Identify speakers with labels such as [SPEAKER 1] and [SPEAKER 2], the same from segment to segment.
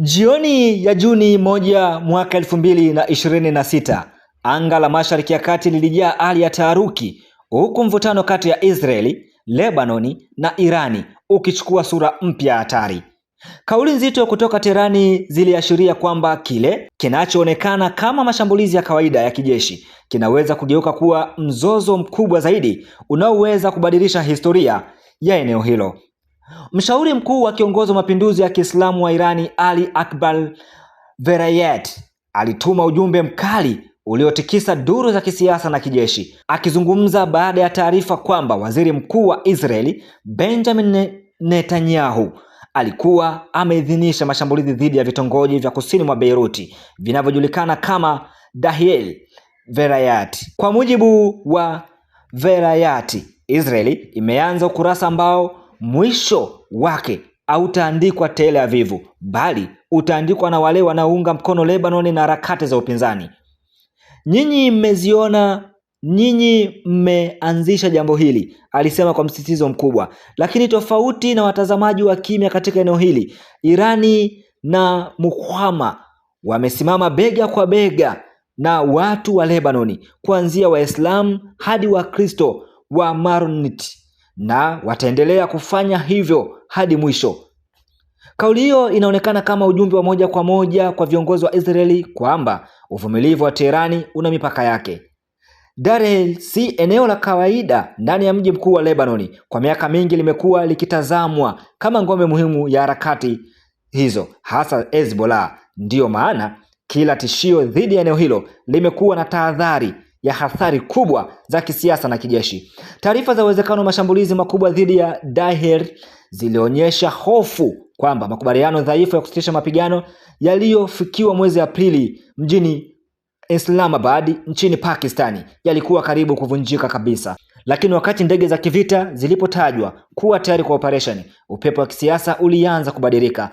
[SPEAKER 1] Jioni ya Juni 1 mwaka 2026, anga la Mashariki ya Kati lilijaa hali ya taharuki, huku mvutano kati ya Israeli, Lebanoni na Irani ukichukua sura mpya hatari. Kauli nzito kutoka Teherani ziliashiria kwamba kile kinachoonekana kama mashambulizi ya kawaida ya kijeshi kinaweza kugeuka kuwa mzozo mkubwa zaidi unaoweza kubadilisha historia ya eneo hilo. Mshauri mkuu wa kiongozi wa mapinduzi ya Kiislamu wa Irani, Ali Akbar Velayati, alituma ujumbe mkali uliotikisa duru za kisiasa na kijeshi. Akizungumza baada ya taarifa kwamba waziri mkuu wa Israeli, Benjamin Netanyahu, alikuwa ameidhinisha mashambulizi dhidi ya vitongoji vya kusini mwa Beiruti vinavyojulikana kama Dahiel Velayati. Kwa mujibu wa Velayati, Israeli imeanza ukurasa ambao mwisho wake hautaandikwa Tel Aviv, bali utaandikwa na wale wanaounga mkono Lebanon na harakati za upinzani. Nyinyi mmeziona, nyinyi mmeanzisha jambo hili, alisema kwa msisitizo mkubwa. Lakini tofauti na watazamaji wa kimya katika eneo hili, Irani na mukawama wamesimama bega kwa bega na watu wa Lebanoni, kuanzia Waislamu hadi Wakristo wa Maronite, na wataendelea kufanya hivyo hadi mwisho. Kauli hiyo inaonekana kama ujumbe wa moja kwa moja kwa viongozi wa Israeli kwamba uvumilivu wa Teherani una mipaka yake. Dahiel si eneo la kawaida ndani ya mji mkuu wa Lebanoni. Kwa miaka mingi limekuwa likitazamwa kama ngome muhimu ya harakati hizo, hasa Hezbollah. Ndiyo maana kila tishio dhidi ya eneo hilo limekuwa na tahadhari ya hatari kubwa za kisiasa na kijeshi. Taarifa za uwezekano wa mashambulizi makubwa dhidi ya Dahiel zilionyesha hofu kwamba makubaliano dhaifu ya kusitisha mapigano yaliyofikiwa mwezi Aprili mjini Islamabad nchini Pakistani yalikuwa karibu kuvunjika kabisa. Lakini wakati ndege za kivita zilipotajwa kuwa tayari kwa operation, upepo wa kisiasa ulianza kubadilika.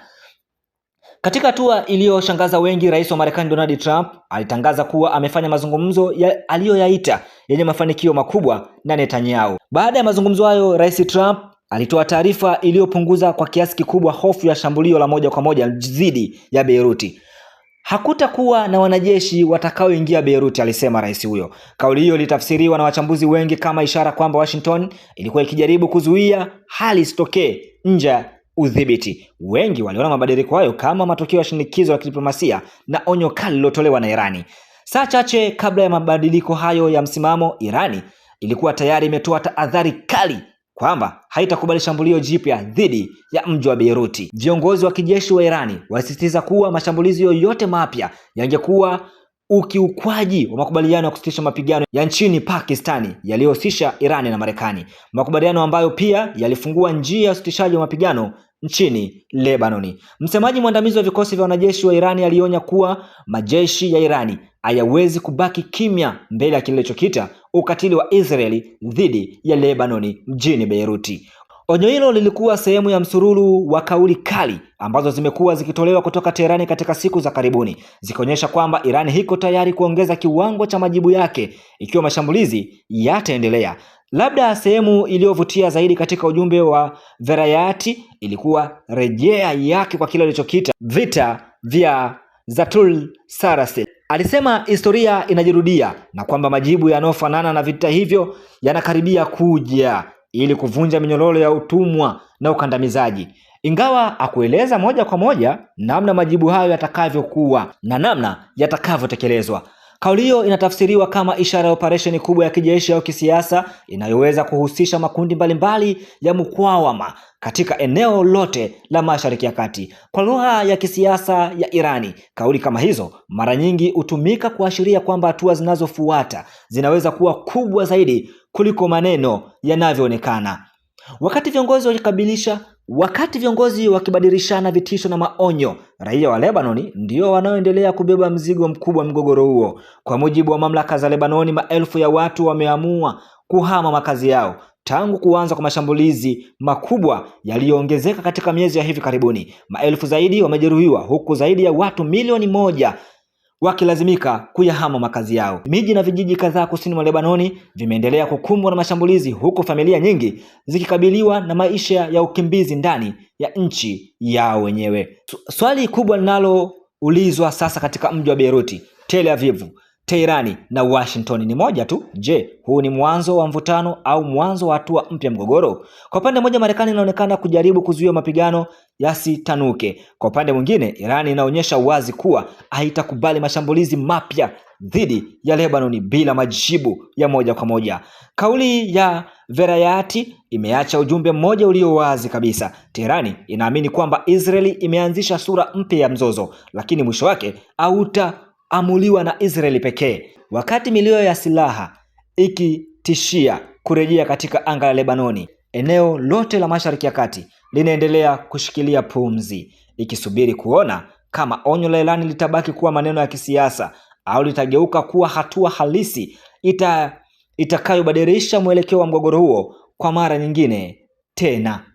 [SPEAKER 1] Katika hatua iliyoshangaza wengi, Rais wa Marekani Donald Trump alitangaza kuwa amefanya mazungumzo aliyoyaita yenye mafanikio makubwa na Netanyahu. Baada ya mazungumzo hayo, Rais Trump alitoa taarifa iliyopunguza kwa kiasi kikubwa hofu ya shambulio la moja kwa moja dhidi ya Beiruti. Hakutakuwa na wanajeshi watakaoingia Beiruti, alisema rais huyo. Kauli hiyo ilitafsiriwa na wachambuzi wengi kama ishara kwamba Washington ilikuwa ikijaribu kuzuia hali isitokee nje udhibiti. Wengi waliona mabadiliko hayo kama matokeo ya shinikizo la kidiplomasia na onyo kali lilotolewa na Irani. Saa chache kabla ya mabadiliko hayo ya msimamo, Irani ilikuwa tayari imetoa tahadhari kali kwamba haitakubali shambulio jipya dhidi ya mji wa Beiruti. Viongozi wa kijeshi wa Irani walisisitiza kuwa mashambulizi yoyote mapya yangekuwa ukiukwaji wa makubaliano ya kusitisha mapigano ya nchini Pakistani yaliyohusisha Irani na Marekani, makubaliano ambayo pia yalifungua njia ya usitishaji wa mapigano nchini Lebanoni. Msemaji mwandamizi wa vikosi vya wanajeshi wa Irani alionya kuwa majeshi ya Irani hayawezi kubaki kimya mbele ya kile kilichokiita ukatili wa Israeli dhidi ya Lebanoni mjini Beiruti. Onyo hilo lilikuwa sehemu ya msururu wa kauli kali ambazo zimekuwa zikitolewa kutoka Teherani katika siku za karibuni, zikionyesha kwamba Irani hiko tayari kuongeza kiwango cha majibu yake ikiwa mashambulizi yataendelea. Labda sehemu iliyovutia zaidi katika ujumbe wa Velayati ilikuwa rejea yake kwa kile alichokiita vita vya Zatul Sarasil. Alisema historia inajirudia na kwamba majibu yanayofanana na vita hivyo yanakaribia kuja ili kuvunja minyororo ya utumwa na ukandamizaji. Ingawa hakueleza moja kwa moja namna majibu hayo yatakavyokuwa na namna yatakavyotekelezwa. Kauli hiyo inatafsiriwa kama ishara ya operation kubwa ya kijeshi au kisiasa inayoweza kuhusisha makundi mbalimbali ya mukawama katika eneo lote la Mashariki ya Kati. Kwa lugha ya kisiasa ya Irani, kauli kama hizo mara nyingi hutumika kuashiria kwamba hatua zinazofuata zinaweza kuwa kubwa zaidi kuliko maneno yanavyoonekana. Wakati viongozi wakibadilishana vitisho na maonyo, raia wa Lebanoni ndio wanaoendelea kubeba mzigo mkubwa mgogoro huo. Kwa mujibu wa mamlaka za Lebanoni, maelfu ya watu wameamua kuhama makazi yao tangu kuanza kwa mashambulizi makubwa yaliyoongezeka katika miezi ya hivi karibuni. Maelfu zaidi wamejeruhiwa, huku zaidi ya watu milioni 1 wakilazimika kuyahama makazi yao. Miji na vijiji kadhaa kusini mwa Lebanoni vimeendelea kukumbwa na mashambulizi, huku familia nyingi zikikabiliwa na maisha ya ukimbizi ndani ya nchi yao wenyewe. Swali kubwa linaloulizwa sasa katika mji wa Beirut, Tel Aviv, Teherani na Washington ni moja tu. Je, huu ni mwanzo wa mvutano au mwanzo wa hatua mpya mgogoro? Kwa upande mmoja, Marekani inaonekana kujaribu kuzuia mapigano yasitanuke. Kwa upande mwingine, Iran inaonyesha wazi kuwa haitakubali mashambulizi mapya dhidi ya Lebanon bila majibu ya moja kwa moja. Kauli ya Verayati imeacha ujumbe mmoja ulio wazi kabisa. Teherani inaamini kwamba Israeli imeanzisha sura mpya ya mzozo, lakini mwisho wake hautaamuliwa na Israeli pekee. Wakati milio ya silaha ikitishia kurejea katika anga la Lebanoni, eneo lote la Mashariki ya Kati linaendelea kushikilia pumzi, ikisubiri kuona kama onyo la Iran litabaki kuwa maneno ya kisiasa au litageuka kuwa hatua halisi itakayobadilisha mwelekeo wa mgogoro huo kwa mara nyingine tena.